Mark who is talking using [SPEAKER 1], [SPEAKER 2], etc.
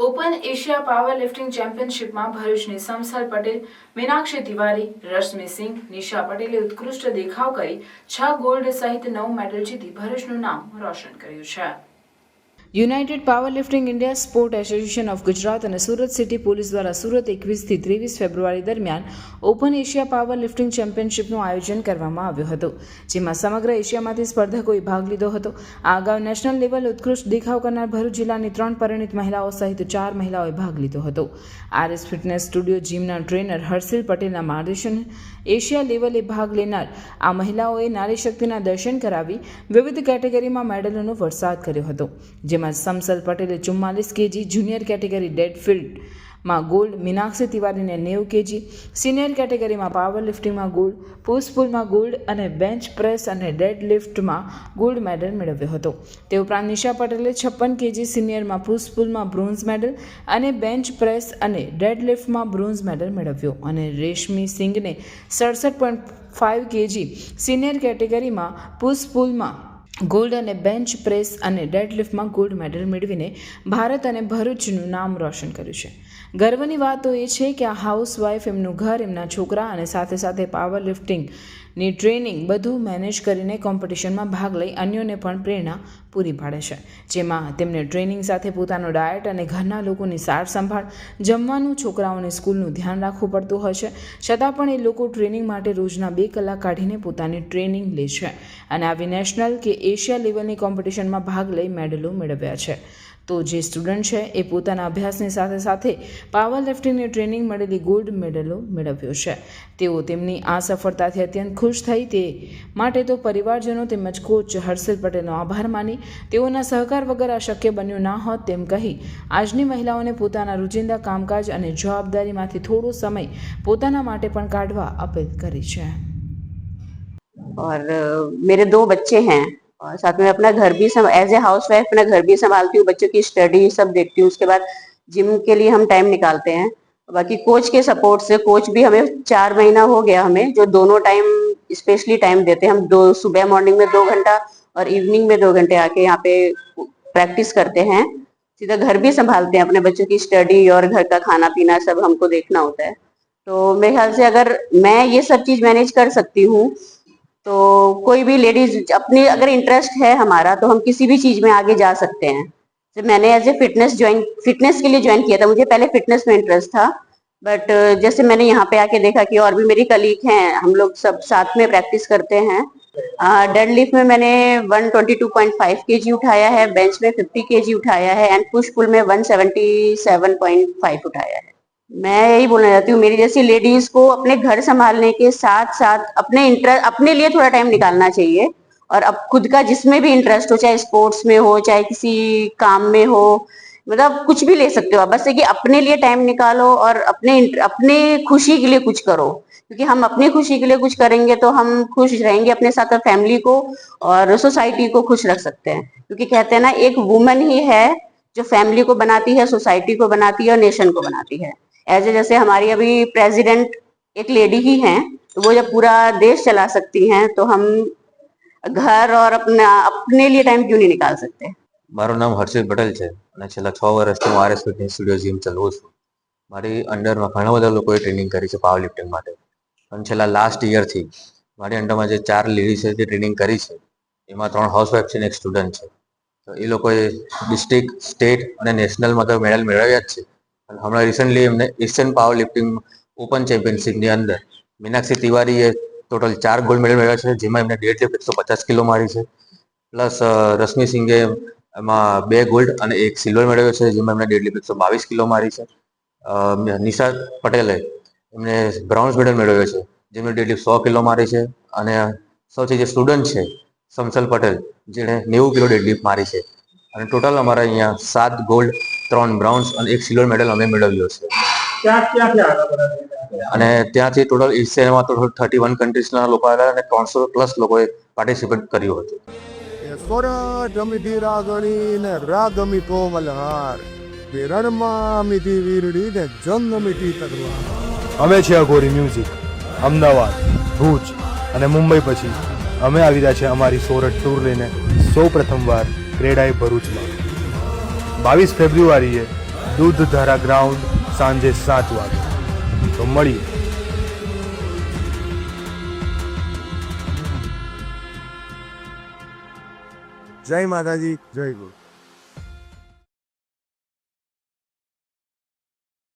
[SPEAKER 1] Open Asia power lifting ચેમ્પિયનશિપમાં ભરૂચની સમસલ પટેલ, મીનાક્ષી તિવારી, રશ્મિ સિંઘ, નિશા પટેલે ઉત્કૃષ્ટ દેખાવ કરી 6 ગોલ્ડ સહિત 9 મેડલ જીતી ભરૂચનું નામ રોશન કર્યું છે. United power lifting India sport association of Gujarat અને સુરત સિટી પોલીસ દ્વારા સુરત 21 થી 23 ફેબ્રુઆરી દરમિયાન ઓપન એશિયા પાવર લિફ્ટિંગ ચેમ્પિયનશિપનું આયોજન કરવામાં આવ્યું હતું, જેમાં સમગ્ર એશિયામાંથી સ્પર્ધકોએ ભાગ લીધો હતો. આ અગાઉ નેશનલ લેવલ ઉત્કૃષ્ટ દેખાવ કરનાર ભરૂચ જિલ્લાની 3 પરિણીત મહિલાઓ સહિત 4 મહિલાઓએ ભાગ લીધો હતો. આરએસ ફિટનેસ સ્ટુડિયો જીમના ટ્રેનર હર્ષિલ પટેલના માર્ગદર્શન એશિયા લેવલે ભાગ લેનાર આ મહિલાઓએ નારી શક્તિના દર્શન કરાવી વિવિધ કેટેગરીમાં મેડલોનો વરસાદ કર્યો હતો, જેમાં સમસલ પટેલે 44 કેજી, જુનિયર કેટેગરી ડેડફિલ્ડમાં ગોલ્ડ, મીનાક્ષી તિવારીને 90 કેજી, સિનિયર કેટેગરીમાં પાવર લિફ્ટિંગમાં ગોલ્ડ, પુશ પુલમાં ગોલ્ડ અને બેન્ચ પ્રેસ અને ડેડ લિફ્ટમાં ગોલ્ડ મેડલ મેળવ્યો હતો. તે ઉપરાંત નિશા પટેલે 56 કેજી, સિનિયરમાં પુશ પુલમાં બ્રોન્ઝ મેડલ અને બેન્ચ પ્રેસ અને ડેડ લિફ્ટમાં બ્રોન્ઝ મેડલ મેળવ્યો અને રેશમી સિંઘને 67.5 કેજી, સિનિયર કેટેગરીમાં પુશ પુલમાં ગોલ્ડ અને બેન્ચ પ્રેસ અને ડેડલિફ્ટમાં ગોલ્ડ મેડલ મેળવીને ભારત અને ભરૂચનું નામ રોશન કર્યું છે. ગર્વની વાત તો એ છે કે આ હાઉસવાઇફ એમનું ઘર, એમના છોકરા અને સાથે સાથે પાવર લિફ્ટિંગની ટ્રેનિંગ બધું મેનેજ કરીને કોમ્પિટિશનમાં ભાગ લઈ અન્યોને પણ પ્રેરણા પૂરી પાડે છે, જેમાં તેમને ટ્રેનિંગ સાથે પોતાનો ડાયટ અને ઘરના લોકોની સાર સંભાળ, જમવાનું, છોકરાઓને સ્કૂલનું ધ્યાન રાખવું પડતું હોય છે, છતાં પણ એ લોકો ટ્રેનિંગ માટે રોજના 2 કલાક કાઢીને પોતાની ટ્રેનિંગ લે છે અને આવી નેશનલ કે એશિયા લેવલની કોમ્પિટિશનમાં ભાગ લઈ મેડલો મેળવ્યા છે. તો જે સ્ટુડન્ટ છે એ પોતાના અભ્યાસની સાથે સાથે પાવર લિફ્ટિંગની ટ્રેનિંગ મળેલી ગોલ્ડ મેડલો મેળવ્યો છે. તેઓ તેમની આ સફળતાથી અત્યંત ખુશ થઈ, તે માટે તો પરિવારજનો તેમજ કોચ હર્ષિલ પટેલનો આભાર માની તેઓના સહકાર વગર આ શક્ય બન્યું ના હોત તેમ કહી આજની મહિલાઓને પોતાના રોજિંદા કામકાજ અને જવાબદારીમાંથી થોડો સમય પોતાના માટે પણ કાઢવા અપીલ કરી છે.
[SPEAKER 2] और मेरे 2 बच्चे हैं और साथ में अपना घर भी एज ए हाउस वाइफ अपना घर भी संभालती हूँ, बच्चों की स्टडी सब देखती हूँ. उसके बाद जिम के लिए हम टाइम निकालते हैं. बाकी कोच के सपोर्ट से, कोच भी हमें 4 महीना हो गया हमें, जो दोनों टाइम स्पेशली टाइम देते हैं. हम 2 सुबह मॉर्निंग में 2 घंटा और इवनिंग में 2 घंटे आके यहाँ पे प्रैक्टिस करते हैं. सीधा घर भी संभालते हैं, अपने बच्चों की स्टडी और घर का खाना पीना सब हमको देखना होता है. तो मेरे ख्याल से अगर मैं ये सब चीज मैनेज कर सकती हूँ तो कोई भी लेडीज अपनी अगर इंटरेस्ट है हमारा तो हम किसी भी चीज में आगे जा सकते हैं. जब मैंने एज ए फिटनेस के लिए ज्वाइन किया था, मुझे पहले फिटनेस में इंटरेस्ट था, बट जैसे मैंने यहाँ पे आके देखा कि और भी मेरी कलीग हैं, हम लोग सब साथ में प्रैक्टिस करते हैं. डेड लिफ्ट में मैंने 122.5 केजी उठाया है, बेंच में 50 केजी उठाया है एंड पुश पुल में 177.5 उठाया है. मैं यही बोलना चाहती हूँ, मेरी जैसी लेडीज को अपने घर संभालने के साथ साथ अपने लिए थोड़ा टाइम निकालना चाहिए और अब खुद का जिसमें भी इंटरेस्ट हो, चाहे स्पोर्ट्स में हो, चाहे किसी काम में हो, मतलब कुछ भी ले सकते हो आप. बस है कि अपने लिए टाइम निकालो और अपने खुशी के लिए कुछ करो, क्योंकि हम अपनी खुशी के लिए कुछ करेंगे तो हम खुश रहेंगे, अपने साथ फैमिली को और सोसाइटी को खुश रख सकते हैं. क्योंकि कहते हैं ना, एक वुमन ही है जो फैमिली को बनाती है, सोसाइटी को बनाती है और नेशन को बनाती है. जैसे हमारी अभी प्रेसिडेंट एक लेडी ही हैं, तो वो जब पूरा देश चला सकती हैं तो हम घर और अपने लिए टाइम क्यों नहीं निकाल सकते.
[SPEAKER 3] મારું નામ હર્ષિલ પટેલ છે અને છેલ્લા 6 વર્ષથી હું આરએસ ફિટનેસ સ્ટુડિયો જીમ ચલાવું છું. મારી અંડરમાં ઘણા બધા લોકોએ ટ્રેનિંગ કરી છે પાવર લિફ્ટિંગ માટે, અને છેલ્લા લાસ્ટ યરથી મારી અંડરમાં જે 4 લેડીઝ છે જે ટ્રેનિંગ કરી છે એમાં 3 હાઉસવાઇફ છે અને એક સ્ટુડન્ટ છે. તો એ લોકોએ ડિસ્ટ્રિક્ટ, સ્ટેટ અને નેશનલમાં તો મેડલ મેળવ્યા જ છે. અને હમણાં રિસન્ટલી એમને એશિયન પાવર લિફ્ટિંગ ઓપન ચેમ્પિયનશિપની અંદર મીનાક્ષી તિવારીએ ટોટલ 4 ગોલ્ડ મેડલ મેળવ્યા છે, જેમાં એમને ડેડલિફ્ટ 150 કિલો મારી છે. પ્લસ રશ્મિ સિંઘે એમાં 2 ગોલ્ડ અને 1 સિલ્વર મેળવ્યો છે, જેમાં એમને ડેડલિફ્ટ 122 કિલો મારી છે. નિશા પટેલે એમને બ્રોન્ઝ મેડલ મેળવ્યો છે, જેમને ડેડલિફ્ટ 100 કિલો મારી છે. અને સૌથી જે સ્ટુડન્ટ છે સમસલ પટેલ, જેણે 90 કિલો ડેડલિફ્ટ મારી છે. અને ટોટલ અમારા અહીંયા 7 ગોલ્ડ, 3 બ્રાઉન્સ અને 1 સિલ્વર મેડલ અમે મેળવ્યો છે. અને ત્યાંથી ટોટલ એશિયામાં તો 31 કન્ટ્રીઝના લોકો આવ્યા અને 300+ લોકોએ પાર્ટિસિપેટ કર્યું હતું.
[SPEAKER 4] સ્વરમિતિ રાગણી ને રાગમી કોમલહાર, રણમામિતિ વીરડી ને જંગમિતિ તલવાર.
[SPEAKER 5] અમે છે અઘોરી મ્યુઝિક. અમદાવાદ, ભુજ અને મુંબઈ પછી અમે આવી રહ્યા છે અમારી સોરઠ ટૂર લઈને સૌ પ્રથમવાર ક્રેડાઈ ભરૂચમાં. 22 ફેબ્રુઆરીએ દૂધધારા ગ્રાઉન્ડ સાંજે 7 વાગે. તો મળીએ.
[SPEAKER 4] જય માતાજી, જય ગુરુ.